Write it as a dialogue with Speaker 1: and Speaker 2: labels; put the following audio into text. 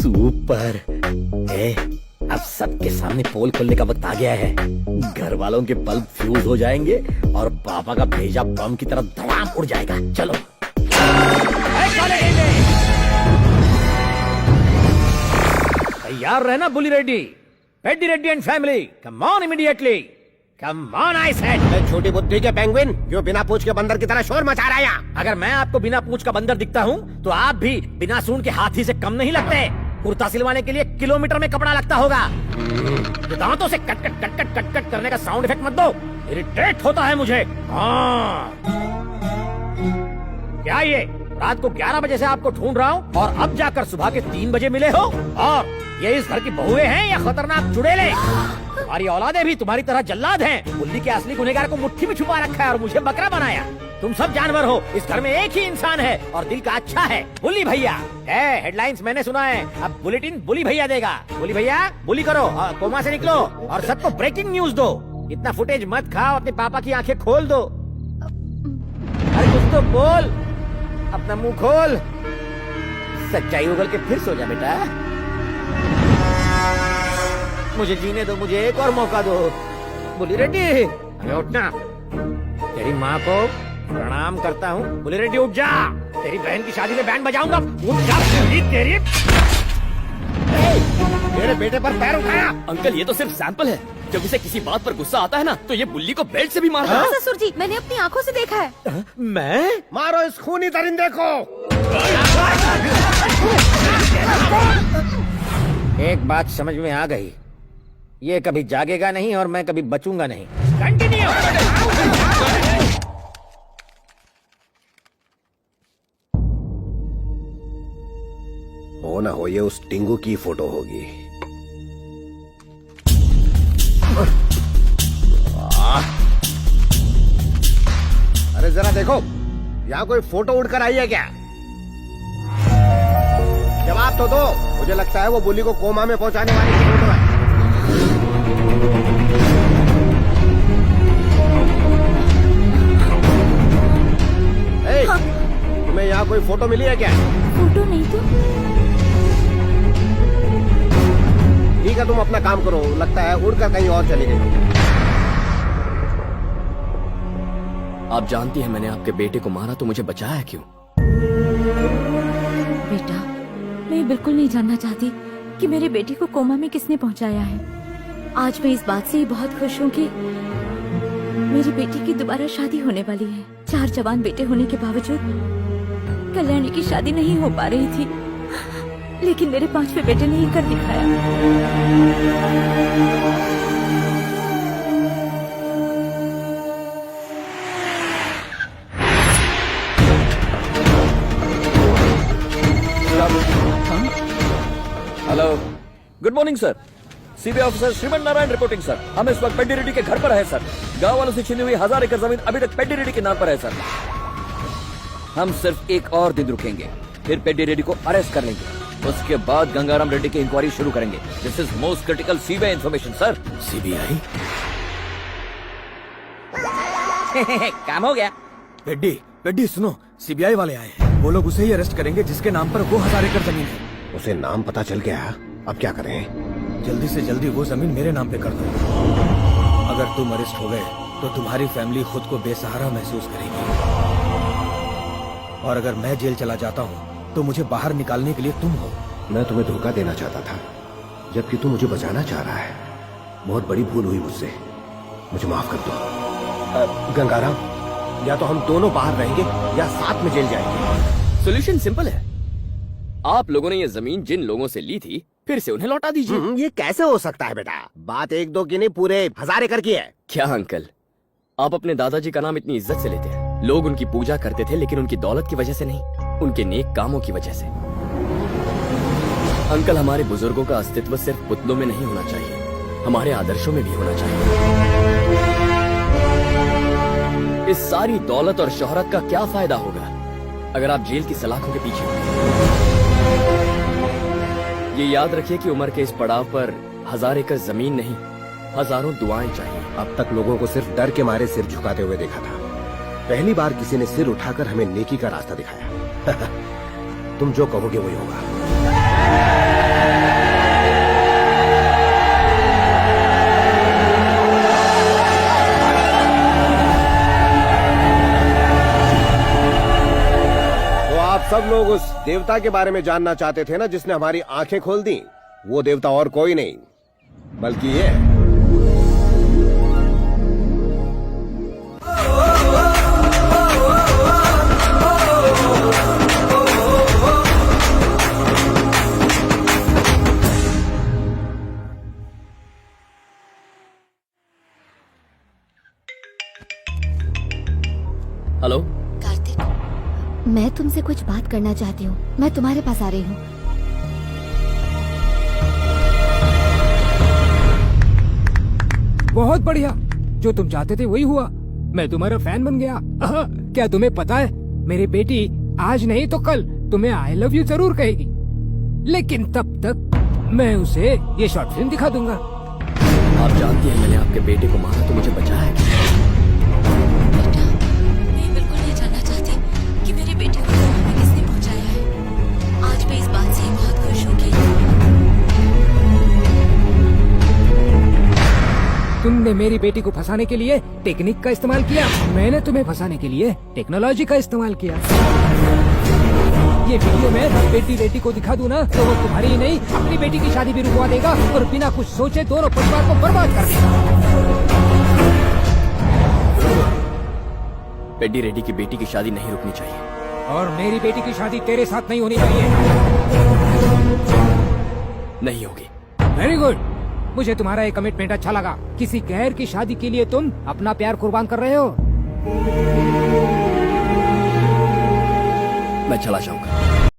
Speaker 1: Super. अब सबके सामने पोल खोलने का वक्त आ गया है। घर वालों के बल्ब फ्यूज हो जाएंगे और पापा का भेजा बम की तरह धड़ाम उड़ जाएगा। चलो तैयार रहना Bulli Reddy, Peddi Reddy and family, come on immediately, come on I said.
Speaker 2: छोटी बुद्धि के पेंगुइन क्यों बिना पूंछ के बंदर की तरह शोर मचा रहा है?
Speaker 1: अगर मैं आपको बिना पूंछ का बंदर दिखता हूँ तो आप भी बिना सूंड के हाथी से कम नहीं लगते। कुर्ता सिलवाने के लिए किलोमीटर में कपड़ा लगता होगा। ये दांतों से cut cut cut cut cut cut करने का साउंड इफेक्ट मत दो, इरिटेट होता है मुझे। हाँ क्या ये रात को 11 बजे से आपको ढूंढ रहा हूँ और अब जाकर सुबह के 3 बजे मिले हो? और ये इस घर की बहुएं हैं या खतरनाक चुड़ैले? तुम्हारी औलादे भी तुम्हारी तरह जल्लाद हैं। बुल्ली के असली गुनहगार को मुट्ठी में छुपा रखा है और मुझे बकरा बनाया। तुम सब जानवर हो, इस घर में एक ही इंसान है और दिल का अच्छा है, बुली भैया। हेडलाइंस मैंने सुना है, अब बुलेटिन बुली भैया देगा। बुली भैया बुली करो, कोमा से निकलो और सबको ब्रेकिंग न्यूज दो। इतना फुटेज मत खाओ, अपने पापा की आंखें खोल दो। अरे कुछ तो बोल, अपना मुंह खोल। सच्चाई उगल के फिर सो जा बेटा। मुझे जीने दो, मुझे एक और मौका दो। बुली रेड्डी अरे उठना, तेरी माँ को प्रणाम करता हूँ। बुली रेड्डी उठ जा, तेरी बहन की शादी में बैंड बजाऊंगा। उठ जा तेरी।
Speaker 2: मेरे बेटे पर पैर उठाया।
Speaker 3: अंकल ये तो सिर्फ सैंपल है, जब उसे किसी बात पर गुस्सा आता है ना तो ये बुल्ली को बेल्ट से भी मारता है।
Speaker 4: ससुर जी मैंने अपनी आंखों से देखा है।
Speaker 1: मैं?
Speaker 2: मारो इस खूनी दरिंदे को।
Speaker 1: एक बात समझ में आ गई, ये कभी जागेगा नहीं और मैं कभी बचूंगा नहीं। कंटिन्यू।
Speaker 2: हो ना हो ये उस टिंगू की फोटो होगी। अरे जरा देखो, यहाँ कोई फोटो उड़कर आई है क्या? जवाब तो दो। मुझे लगता है वो बुली को कोमा में पहुंचाने वाली की फोटो है। हाँ। तुम्हें यहाँ कोई फोटो मिली है क्या?
Speaker 4: फोटो नहीं तो।
Speaker 2: ठीक है तुम अपना काम करो, लगता है उड़कर कहीं और चली गई।
Speaker 3: आप जानती हैं मैंने आपके बेटे को मारा तो मुझे बचाया क्यों?
Speaker 4: बेटा मैं बिल्कुल नहीं जानना चाहती कि मेरे बेटे को कोमा में किसने पहुंचाया है। आज मैं इस बात से ही बहुत खुश हूँ कि मेरी बेटी की दोबारा शादी होने वाली है। 4 जवान बेटे होने के बावजूद कल्याणी की शादी नहीं हो पा रही थी, लेकिन मेरे 5वें बेटे ने ही कर दिखाया।
Speaker 3: Hello, good morning sir. CBI officer Shriman Narayan reporting sir. हम इस वक्त पेड्डी रेड्डी के घर पर है सर। गांव वालों से छीनी हुई 1000 एकड़ जमीन अभी तक पेड्डी रेड्डी के नाम पर है सर। हम सिर्फ एक और दिन रुकेंगे, फिर पेड्डी रेड्डी को अरेस्ट कर लेंगे। उसके बाद गंगाराम रेड्डी की इंक्वायरी शुरू करेंगे। This is most critical CBI information sir.
Speaker 1: CBI?
Speaker 3: काम हो गया।
Speaker 5: पेड्डी पेड्डी सुनो, सीबीआई वाले आए हैं। वो लोग उसे ही अरेस्ट करेंगे जिसके नाम पर वो 1000 एकड़ जमीन है।
Speaker 2: उसे नाम पता चल गया, अब क्या करें?
Speaker 5: जल्दी से जल्दी वो जमीन मेरे नाम पे कर दो। अगर तुम अरेस्ट हो गए तो तुम्हारी फैमिली खुद को बेसहारा महसूस करेगी, और अगर मैं जेल चला जाता हूँ तो मुझे बाहर निकालने के लिए तुम हो।
Speaker 2: मैं तुम्हें धोखा देना चाहता था, जबकि तू मुझे बचाना चाह रहा है। बहुत बड़ी भूल हुई मुझसे, मुझे माफ कर दो। गंगाराम, या तो हम दोनों बाहर रहेंगे या साथ में जेल जाएंगे।
Speaker 3: सोल्यूशन सिंपल है, आप लोगों ने ये जमीन जिन लोगों से ली थी फिर से उन्हें लौटा दीजिए।
Speaker 2: ये कैसे हो सकता है बेटा? बात 1-2 की नहीं, पूरे 1000 एकड़ की है।
Speaker 3: क्या अंकल, आप अपने दादाजी का नाम इतनी इज्जत से लेते हैं। लोग उनकी पूजा करते थे, लेकिन उनकी दौलत की वजह से नहीं, उनके नेक कामों की वजह से। अंकल, हमारे बुजुर्गों का अस्तित्व सिर्फ पुतलों में नहीं होना चाहिए, हमारे आदर्शों में भी होना चाहिए। इस सारी दौलत और शोहरत का क्या फायदा होगा अगर आप जेल की सलाखों के पीछे होंगे? ये याद रखिए कि उम्र के इस पड़ाव पर 1000 एकड़ जमीन नहीं, हजारों दुआएं चाहिए।
Speaker 2: अब तक लोगों को सिर्फ डर के मारे सिर झुकाते हुए देखा था, पहली बार किसी ने सिर उठाकर हमें नेकी का रास्ता दिखाया। तुम जो कहोगे वही होगा। देवता के बारे में जानना चाहते थे ना, जिसने हमारी आंखें खोल दी, वो देवता और कोई नहीं बल्कि ये है।
Speaker 3: हेलो।
Speaker 4: कार्तिक, मैं तुमसे कुछ बात करना चाहती हूँ। मैं तुम्हारे पास आ रही हूँ।
Speaker 6: बहुत बढ़िया, जो तुम चाहते थे वही हुआ। मैं तुम्हारा फैन बन गया। क्या तुम्हें पता है, मेरी बेटी आज नहीं तो कल तुम्हें आई लव यू जरूर कहेगी, लेकिन तब तक मैं उसे ये शॉर्ट फिल्म दिखा दूंगा।
Speaker 3: आप जानती हैं मैंने आपके बेटे को मारा तो मुझे बचाया है।
Speaker 4: मैं बिल्कुल नहीं जानना चाहती कि मेरी बेटी को कोमा में किसने पहुंचाया है। आज मैं इस बात से बहुत खुश हूँ कि
Speaker 6: तुमने मेरी बेटी को फंसाने के लिए टेक्निक का इस्तेमाल किया, मैंने तुम्हें फंसाने के लिए टेक्नोलॉजी का इस्तेमाल किया। ये वीडियो मैं बेटी को दिखा दूं ना तो वो तुम्हारी ही नहीं अपनी बेटी की शादी भी रुकवा देगा और बिना कुछ सोचे दोनों परिवार को बर्बाद कर देगा।
Speaker 3: पेड्डी रेड्डी की बेटी की शादी नहीं रुकनी चाहिए।
Speaker 6: और मेरी बेटी की शादी तेरे साथ नहीं होनी चाहिए।
Speaker 3: नहीं होगी।
Speaker 6: वेरी गुड, मुझे तुम्हारा ये कमिटमेंट अच्छा लगा। किसी गैर की शादी के लिए तुम अपना प्यार कुर्बान कर रहे हो।
Speaker 3: मैं चला जाऊंगा।